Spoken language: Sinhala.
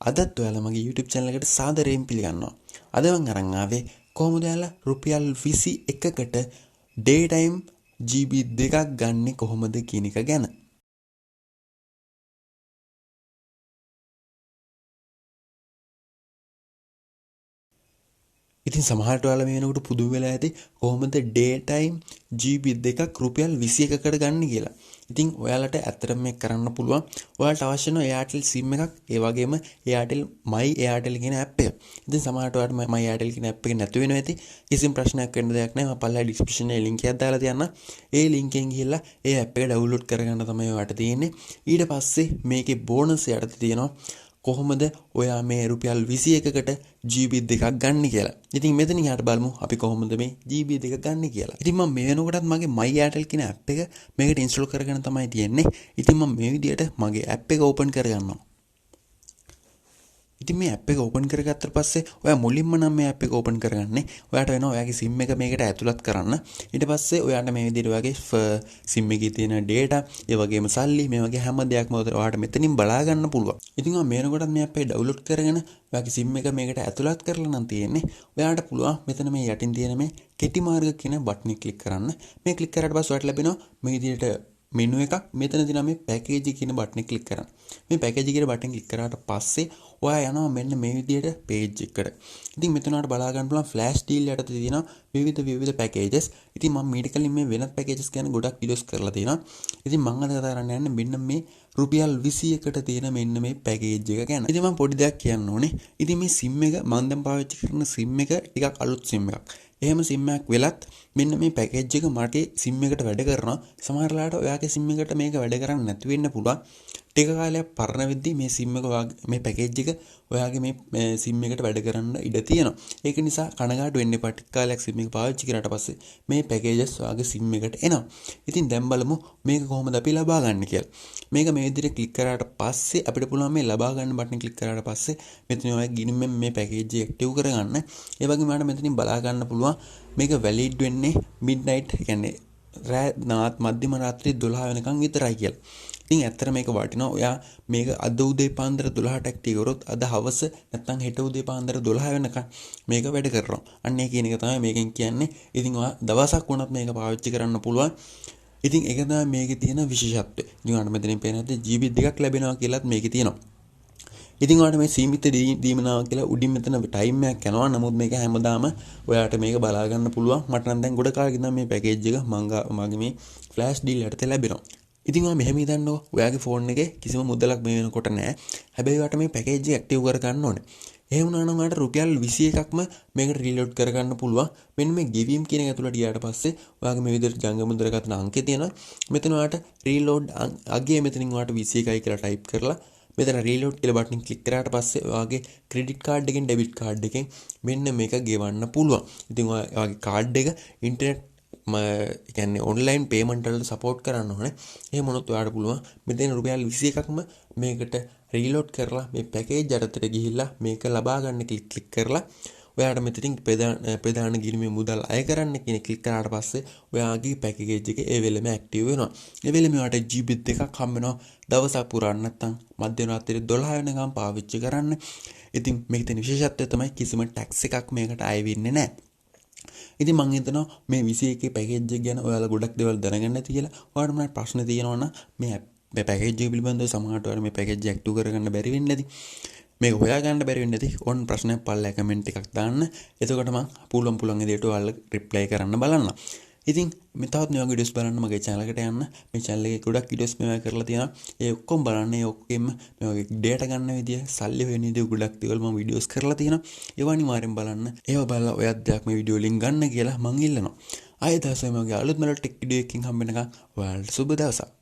අදත් ඔයාලා මගේ YouTube channel එකට සාදරයෙන් පිළිගන්නවා. අද මම අරන් ආවේ කොහොමද ඔයාලා රුපියල් 21කට day time GB 2ක් ගන්නෙ කොහොමද කියන එක ගැන. ඉතින් සමහරට ඔයාලා මේ වෙනකොට පුදුම වෙලා ඇති කොහොමද day time GB 2ක් රුපියල් 21කට ගන්න කියලා. ඉතින් ඔයාලට ඇත්තටම මේක කරන්න පුළුවන්. ඔයාලට අවශ්‍ය වෙන airtel sim එකක්, ඒ වගේම airtel my airtel කියන app එක. ඉතින් සමහරට ඔයාලට my airtel කියන app එක නැතු වෙනවා ඇති. කිසිම ප්‍රශ්නයක් වෙන්න දෙයක් නැහැ. මම පල්ලා description එකේ link එකක් දාලා තියන්න. ඒ link එකෙන් ගිහිල්ලා ඒ app එක download කරගන්න තමයි ඔයාලට තියෙන්නේ. ඊට පස්සේ මේකේ bonus යටතේ තියෙනවා කොහොමද ඔයා මේ රුපියල් 21කට GB 2ක් ගන්න කියලා. ඉතින් මෙතනින් යාට බලමු අපි කොහොමද මේ GB 2 ගන්න කියලා. ඉතින් මම මේ වෙනකොටත් මගේ My Airtel කියන app එක මේකට install කරගෙන තමයි තියෙන්නේ. ඉතින් මම මේ විදිහට මගේ app එක open කරගන්නවා. ඉතින් මේ app එක open කරගත්තට පස්සේ ඔයා මුලින්ම නම් මේ app එක open කරගන්නේ ඔයාට වෙනවා ඔයාගේ sim එක මේකට ඇතුළත් කරන්න. ඊට පස්සේ ඔයාට මේ විදිහට ඔයාගේ sim එකේ තියෙන data, ඒ වගේම සල්ලි, මේ වගේ හැම දෙයක්ම ඔයාට මෙතනින් බලා ගන්න පුළුවන්. ඉතින් මම මේනකොටත් මේ app එක download කරගෙන ඔයාගේ sim එක මේකට ඇතුළත් කරලා නම් තියෙන්නේ. ඔයාට පුළුවන් මෙතන මේ යටින් තියෙන මේ කෙටි මාර්ග කියන බටන් එක ක්ලික් කරන්න. මේ ක්ලික් කරාට පස්සේ ඔයාට ලැබෙනවා මේ විදිහට මෙනු එකක්. මෙතන තියෙනවා මේ පැකේජ් කියන බටන් එක ක්ලික් කරන්න. මේ පැකේජ් කියන බටන් ක්ලික් කරාට පස්සේ ඔයා යනවා මෙන්න මේ විදිහට පේජ් එකකට. ඉතින් මෙතන ඔයාලට බලා ගන්න පුළුවන් ෆ්ලෑෂ් ඩීල් යටතේ තියෙනවා විවිධ පැකේජස්. ඉතින් මම මීට කලින් මේ වෙනත් පැකේජස් ගැන ගොඩක් වීඩියෝස් කරලා තියෙනවා. ඉතින් මම අද කතා කරන්න යන්නේ මෙන්න මේ රුපියල් 21කට තියෙන මෙන්න මේ පැකේජ් එක ගැන. ඉතින් මම පොඩි දෙයක් කියන්න ඕනේ. ඉතින් මේ SIM එක මම දැන් පාවිච්චි කරන SIM එක ටිකක් අලුත් SIM එකක්. එහෙම SIM එකක් වෙලත් මෙන්න මේ පැකේජ් එක මගේ SIM එකට වැඩ කරනවා. සමහර වෙලාවට ඔයාගේ SIM එකට මේක වැඩ කරන්නේ නැති වෙන්න පුළුවන්. ටික කාලයක් පරණ වෙද්දී මේ SIM එක මේ පැකේජ් එක ඔයාගේ මේ SIM එකට වැඩ කරන්න ඉඩ තියෙනවා. ඒක නිසා කනගාටු වෙන්න එපා. ටික කාලයක් SIM එක පාවිච්චි කරාට පස්සේ මේ පැකේජස් ඔයාගේ SIM එකට එනවා. ඉතින් දැන් බලමු මේක කොහොමද අපි ලබා ගන්න කියලා. මේක මේ විදිහට ක්ලික් කරාට පස්සේ අපිට පුළුවන් මේ ලබා ගන්න බටන් ක්ලික් කරාට පස්සේ මෙතන ඔයාගේ ගිණුමෙන් මේ පැකේජ් එක ඇක්ටිව් කරගන්න. ඒ වගේම ඔයාලට මෙතනින් බලා ගන්න පුළුවන් මේක වැලිඩ් වෙන්නේ midnight, කියන්නේ මධ්‍යම රාත්‍රී 12 වෙනකන් විතරයි කියලා. ඉතින් ඇත්තට මේක වටිනවා. ඔයා මේක අද උදේ පාන්දර 12ට ඇක්ටිව් කරොත් අද හවස නැත්නම් හෙට උදේ පාන්දර 12 වෙනකන් මේක වැඩ කරනවා. අන්න ඒ කියන එක තමයි මේකෙන් කියන්නේ. ඉතින් ඔයා දවසක් වුණත් මේක පාවිච්චි කරන්න පුළුවන්. ඉතින් ඒක තමයි මේකේ තියෙන විශේෂත්වය. ඉතින් ඔයාලට මෙතනින් පේන හැටි GB 2ක් ලැබෙනවා කියලාත් මේකේ තියෙනවා. ඉතින් ඔයාලට මේ සීමිත දීමනාව කියලා උඩින් මෙතන ටයිම් එකක් යනවා. නමුත් මේක හැමදාම ඔයාලට මේක බලා ගන්න පුළුවන්. මට නම් දැන් ගොඩ කාලෙකින් නම් මේ පැකේජ් එක මගේ මේ ෆ්ලෑෂ් ඩීල් යටතේ ලැබෙනවා. ඉතින් ඔයා මෙහෙම හිතන්නකෝ ඔයාගේ ෆෝන් එකේ කිසිම මුදලක් මේ වෙනකොට නැහැ. හැබැයි ඔයාට මේ පැකේජ් එක ඇක්ටිව් කර ගන්න ඕනේ. එහෙම වුණා නම් ඔයාට රුපියල් 21ක්ම මේකට රීලෝඩ් කර ගන්න පුළුවන්. මෙන්න මේ ගෙවීම් කියන එක ඇතුළට ගියාට පස්සේ ඔයාගේ මේ විදිහට ජංගම දුරකථන අංකය තියෙනවා. මෙතන ඔයාට රීලෝඩ් අගය මෙතනින් ඔයාට 21යි කියලා ටයිප් කරලා මෙතන රීලෝඩ් කියලා බටන් ක්ලික් කරාට පස්සේ ඔයාගේ ක්‍රෙඩිට් කාඩ් එකෙන් ඩෙබිට් කාඩ් එකෙන් මෙන්න මේක ගෙවන්න පුළුවන්. ඉතින් ඔයාගේ කාඩ් එක ඉන්ටර්නෙට් කියන්නේ ඔන්ලයින් පේමන්ට් වලට සපෝට් කරන්න ඕනේ. එහෙම වුණොත් ඔයාලට පුළුවන් මෙතන රුපියල් 21ක්ම මේකට රීලෝඩ් කරලා මේ පැකේජ් යටතට ගිහිල්ලා මේක ලබා ගන්න ක්ලික් කරලා ඔයාට මෙතනින් ප්‍රධාන ගිණුමේ මුදල් අය කරන්න කියන ක්ලික් කරාට පස්සේ ඔයාගේ පැකේජ් එක ඒ වෙලෙම ඇක්ටිව් වෙනවා. ඒ වෙලෙම ඔයාට GB 2ක් හම්බ වෙනවා. දවසක් පුරාන්න නැත්නම් මධ්‍යම රාත්‍රියේ 12 වෙනකම් පාවිච්චි කරන්න. ඉතින් මේකේ තියෙන විශේෂත්වය තමයි කිසිම ටැක්ස් එකක් මේකට අය වෙන්නේ නැහැ. ඉතින් මම හිතනවා මේ 21 පැකේජ් එක ගැන ඔයාලා ගොඩක් දේවල් දැනගන්න ඇති කියලා. ඔයාලට මොනවද ප්‍රශ්න තියෙනවා නම් මේ පැකේජ් එක පිළිබඳව සමහරට ඔයාලා මේ පැකේජ් එක ඇක්ටිව් කරගන්න බැරි වෙන්නේ නැති. මේක හොයාගන්න බැරි වෙන්නේ නැති. ඕන ප්‍රශ්නයක් පල්ලෙහා කමෙන්ට් එකක් දාන්න. එතකොට මම පුළුවන් විදිහට ඔයාලා රිප්ලයි කරන්න බලන්න. ඉතින් මේ තවත් මේ වගේ වීඩියෝස් බලන්න මගේ channel එකට යන්න. මේ channel එකේ ගොඩක් වීඩියෝස් මේවා කරලා තියෙනවා. ඒ ඔක්කොම බලන්න. ඒ ඔක්කොම මේ වගේ data ගන්න විදිය, සල්ලි හොයන විදිය ගොඩක් දේවල් මම වීඩියෝස් කරලා තියෙනවා. ඒවා අනිවාර්යෙන් බලන්න. ඒවා බලලා ඔයත් දෙයක් මේ වීඩියෝ ලින්ක් ගන්න කියලා මම ඉල්ලනවා. ආයෙත් දැසෙම වගේ අලුත් ටෙක් වීඩියෝ එකකින් හම්බ වෙනකන් ඔයාලට සුබ දවසක්.